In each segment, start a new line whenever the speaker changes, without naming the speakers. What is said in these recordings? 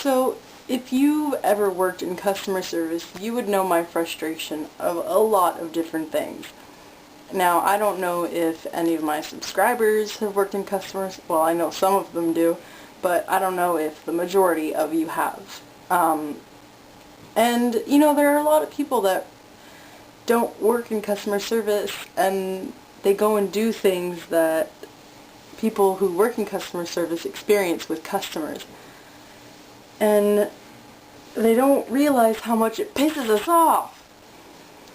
So, if you've ever worked in customer service, you would know my frustration of a lot of different things. Now, I don't know if any of my subscribers have worked in customers. Well, I know some of them do, but I don't know if the majority of you have. And, you know, there are a lot of people that don't work in customer service, and they go and do things that people who work in customer service experience with customers. And they don't realize how much it pisses us off.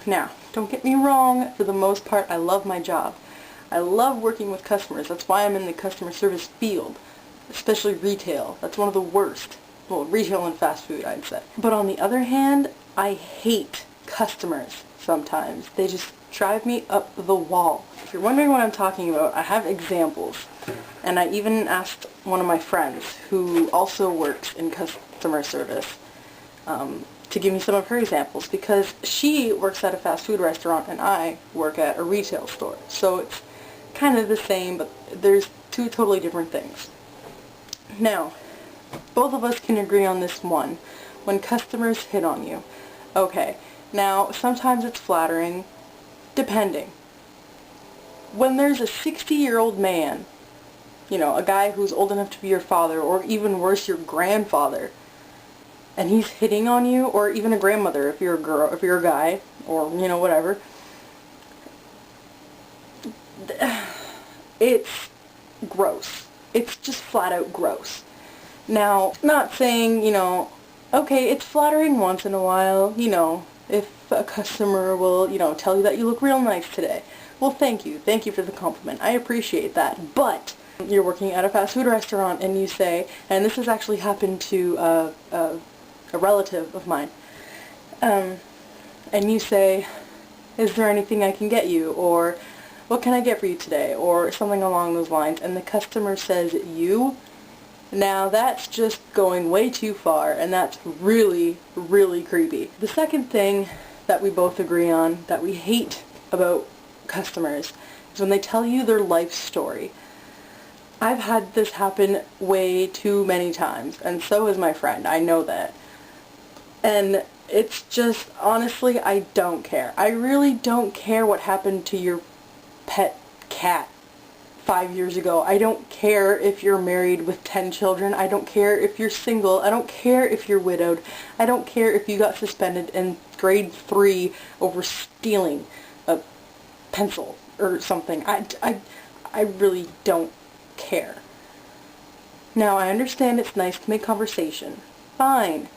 Now, don't get me wrong, for the most part, I love my job. I love working with customers. That's why I'm in the customer service field, especially retail. That's one of the worst. Well, retail and fast food, I'd say. But on the other hand, I hate customers sometimes. They just drive me up the wall. If you're wondering what I'm talking about, I have examples. And I even asked one of my friends who also works in customer service to give me some of her examples, because she works at a fast food restaurant and I work at a retail store. So it's kind of the same, but there's two totally different things. Now, both of us can agree on this one. When customers hit on you. Okay, now sometimes it's flattering, depending. When there's a 60-year-old man, you know, a guy who's old enough to be your father, or even worse, your grandfather, and he's hitting on you, or even a grandmother if you're a girl, if you're a guy, or, you know, whatever, it's gross. It's just flat out gross. Now, not saying, you know, okay, it's flattering once in a while, you know, if a customer will, you know, tell you that you look real nice today. Well, thank you. Thank you for the compliment. I appreciate that. But you're working at a fast food restaurant and you say, and this has actually happened to a relative of mine, and you say, is there anything I can get you? Or, what can I get for you today? Or something along those lines. And the customer says, you? Now, that's just going way too far, and that's really, really creepy. The second thing that we both agree on that we hate about customers is when they tell you their life story. I've had this happen way too many times, and so has my friend. I know that. And it's just, honestly, I don't care. I really don't care what happened to your pet cat 5 years ago. I don't care if you're married with 10 children. I don't care if you're single. I don't care if you're widowed. I don't care if you got suspended in grade 3 over stealing a pencil or something. I really don't care. Now, I understand it's nice to make conversation. Fine.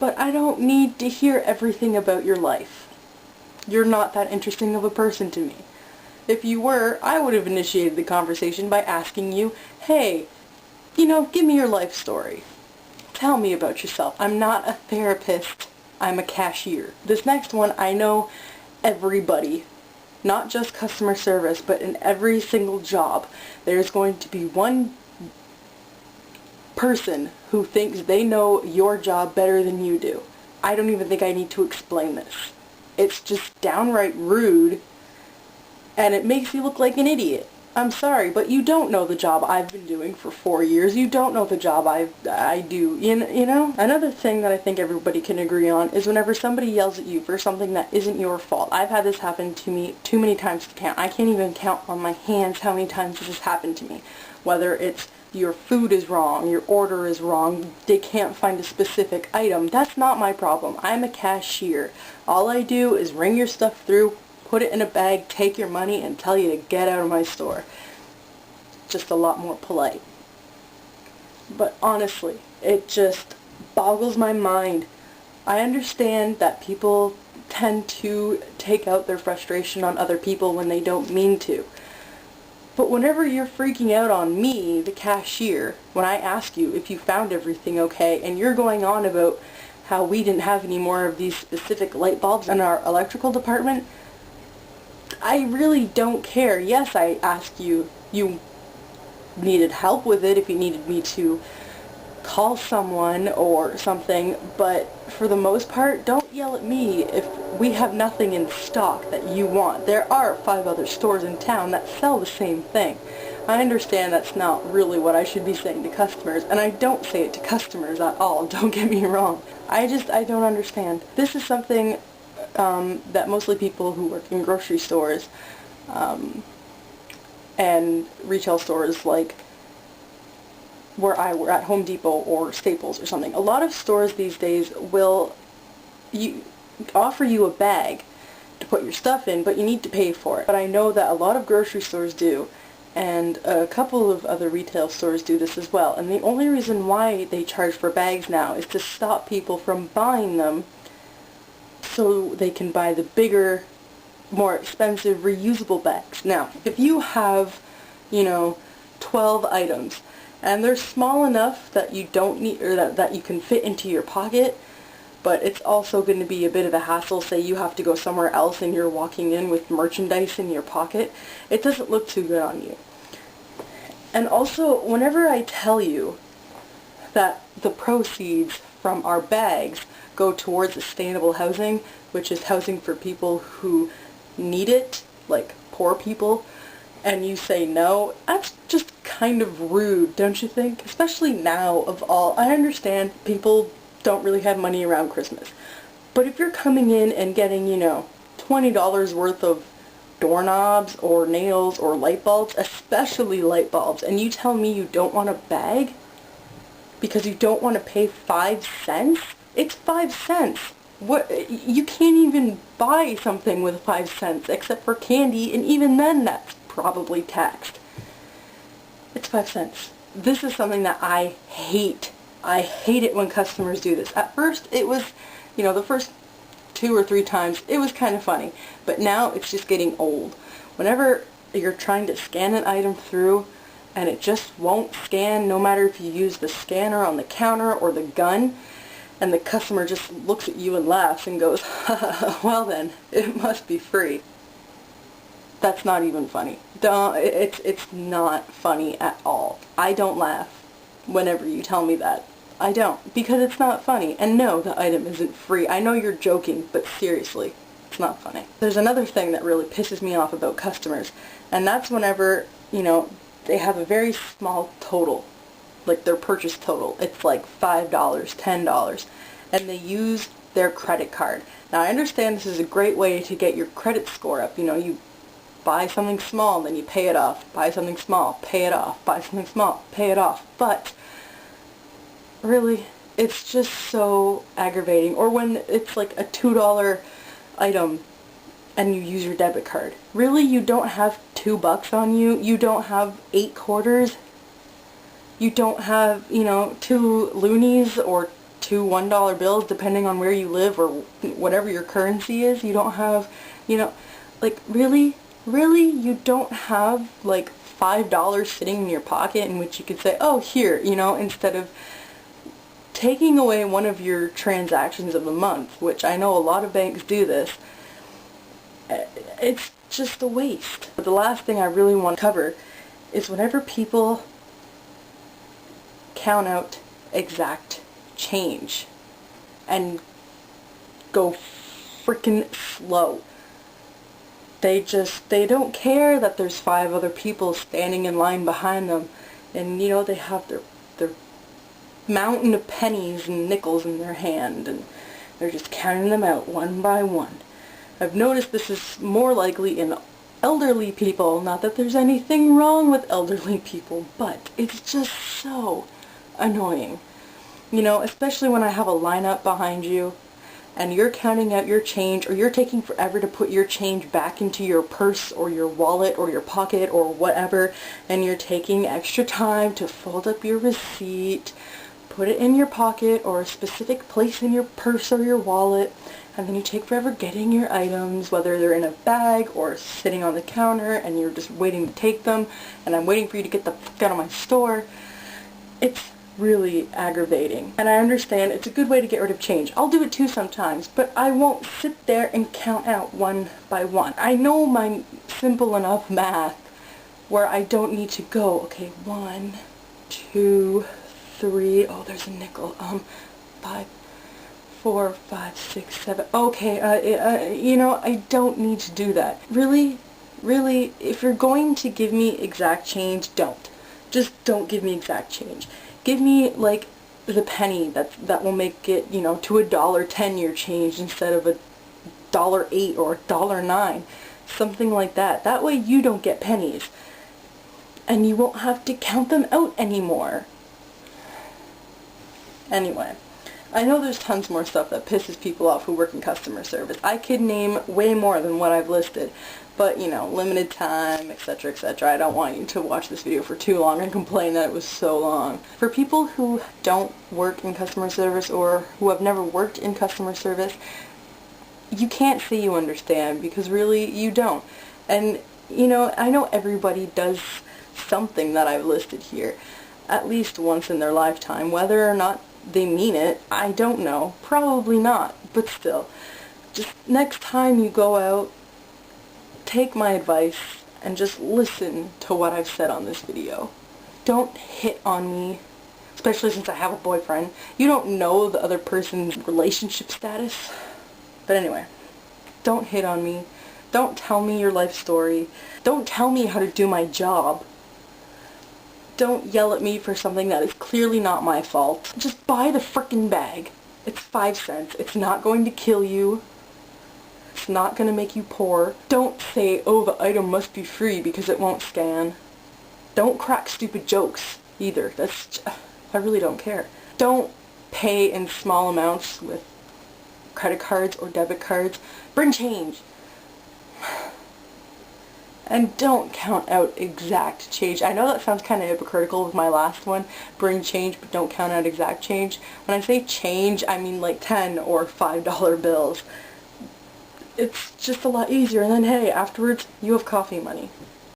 But I don't need to hear everything about your life. You're not that interesting of a person to me. If you were, I would have initiated the conversation by asking you, hey, you know, give me your life story. Tell me about yourself. I'm not a therapist. I'm a cashier. This next one, I know everybody, not just customer service, but in every single job, there's going to be one person who thinks they know your job better than you do. I don't even think I need to explain this. It's just downright rude, and it makes you look like an idiot. I'm sorry, but you don't know the job I've been doing for 4 years. You don't know the job I do, you know? Another thing that I think everybody can agree on is whenever somebody yells at you for something that isn't your fault. I've had this happen to me too many times to count. I can't even count on my hands how many times this has happened to me. Whether it's your food is wrong, your order is wrong, they can't find a specific item, that's not my problem. I'm a cashier. All I do is ring your stuff through, put it in a bag, take your money, and tell you to get out of my store. Just a lot more polite. But honestly, it just boggles my mind. I understand that people tend to take out their frustration on other people when they don't mean to. But whenever you're freaking out on me, the cashier, when I ask you if you found everything okay, and you're going on about how we didn't have any more of these specific light bulbs in our electrical department, I really don't care. Yes, I asked you, you needed help with it if you needed me to call someone or something, but for the most part, don't yell at me if we have nothing in stock that you want. There are 5 other stores in town that sell the same thing. I understand that's not really what I should be saying to customers, and I don't say it to customers at all, don't get me wrong. I don't understand. This is something that mostly people who work in grocery stores and retail stores like where I work at Home Depot or Staples or something. A lot of stores these days will offer you a bag to put your stuff in, but you need to pay for it. But I know that a lot of grocery stores do, and a couple of other retail stores do this as well. And the only reason why they charge for bags now is to stop people from buying them so they can buy the bigger, more expensive reusable bags. Now, if you have, 12 items, and they're small enough that you don't need, or that you can fit into your pocket, but it's also going to be a bit of a hassle. Say you have to go somewhere else and you're walking in with merchandise in your pocket, it doesn't look too good on you. And also, whenever I tell you that the proceeds from our bags go towards sustainable housing, which is housing for people who need it, like poor people, and you say no, that's just kind of rude, don't you think? Especially now of all. I understand people don't really have money around Christmas. But if you're coming in and getting, $20 worth of doorknobs or nails or light bulbs, especially light bulbs, and you tell me you don't want a bag because you don't want to pay 5 cents, it's 5 cents. What, you can't even buy something with 5 cents except for candy, and even then that's probably taxed. It's 5 cents. This is something that I hate. I hate it when customers do this. At first, it was, the first 2 or 3 times, it was kind of funny. But now, it's just getting old. Whenever you're trying to scan an item through, and it just won't scan, no matter if you use the scanner on the counter or the gun, and the customer just looks at you and laughs and goes, well then, it must be free. That's not even funny. It's not funny at all. I don't laugh whenever you tell me that. I don't, because it's not funny. And no, the item isn't free. I know you're joking, but seriously, it's not funny. There's another thing that really pisses me off about customers, and that's whenever, they have a very small total, like their purchase total. It's like $5, $10, and they use their credit card. Now, I understand this is a great way to get your credit score up. You buy something small, then you pay it off. Buy something small, pay it off. Buy something small, pay it off. But really, it's just so aggravating. Or when it's like a $2 item and you use your debit card. Really, you don't have $2 on you? You don't have 8 quarters? You don't have, 2 loonies or 2 $1 bills, depending on where you live or whatever your currency is? You don't have, really? Really? You don't have, $5 sitting in your pocket in which you could say, oh, here, instead of taking away one of your transactions of the month, which I know a lot of banks do this. It's just a waste. But the last thing I really want to cover is whenever people count out exact change and go freaking slow. They don't care that there's 5 other people standing in line behind them, and they have their mountain of pennies and nickels in their hand, and they're just counting them out one by one. I've noticed this is more likely in elderly people. Not that there's anything wrong with elderly people, but it's just so annoying. Especially when I have a lineup behind you and you're counting out your change, or you're taking forever to put your change back into your purse or your wallet or your pocket or whatever, and you're taking extra time to fold up your receipt, put it in your pocket or a specific place in your purse or your wallet, and then you take forever getting your items, whether they're in a bag or sitting on the counter, and you're just waiting to take them, and I'm waiting for you to get the fuck out of my store. It's really aggravating. And I understand it's a good way to get rid of change. I'll do it too sometimes, but I won't sit there and count out one by one. I know my simple enough math where I don't need to go, okay, 1, 2, 3, oh, there's a nickel, 5, 4, 5, 6, 7, okay, I don't need to do that. Really, Really, if you're going to give me exact change, don't. Just don't give me exact change. Give me, like, the penny that will make it, you know, to $1.10 your change instead of $1.08 or $1.09. Something like that. That way you don't get pennies. And you won't have to count them out anymore. Anyway, I know there's tons more stuff that pisses people off who work in customer service. I could name way more than what I've listed. But, you know, limited time, etc., etc. I don't want you to watch this video for too long and complain that it was so long. For people who don't work in customer service or who have never worked in customer service, you can't say you understand, because really you don't. And, you know, I know everybody does something that I've listed here at least once in their lifetime. Whether or not they mean it, I don't know. Probably not, but still. Just next time you go out, take my advice and just listen to what I've said on this video. Don't hit on me, especially since I have a boyfriend. You don't know the other person's relationship status. But anyway, don't hit on me. Don't tell me your life story. Don't tell me how to do my job. Don't yell at me for something that is clearly not my fault. Just buy the frickin' bag. It's 5 cents. It's not going to kill you. It's not going to make you poor. Don't say, oh, the item must be free because it won't scan. Don't crack stupid jokes either. I really don't care. Don't pay in small amounts with credit cards or debit cards. Bring change. And don't count out exact change. I know that sounds kind of hypocritical with my last one, bring change but don't count out exact change. When I say change, I mean like $10 or $5 bills. It's just a lot easier, and then hey, afterwards, you have coffee money.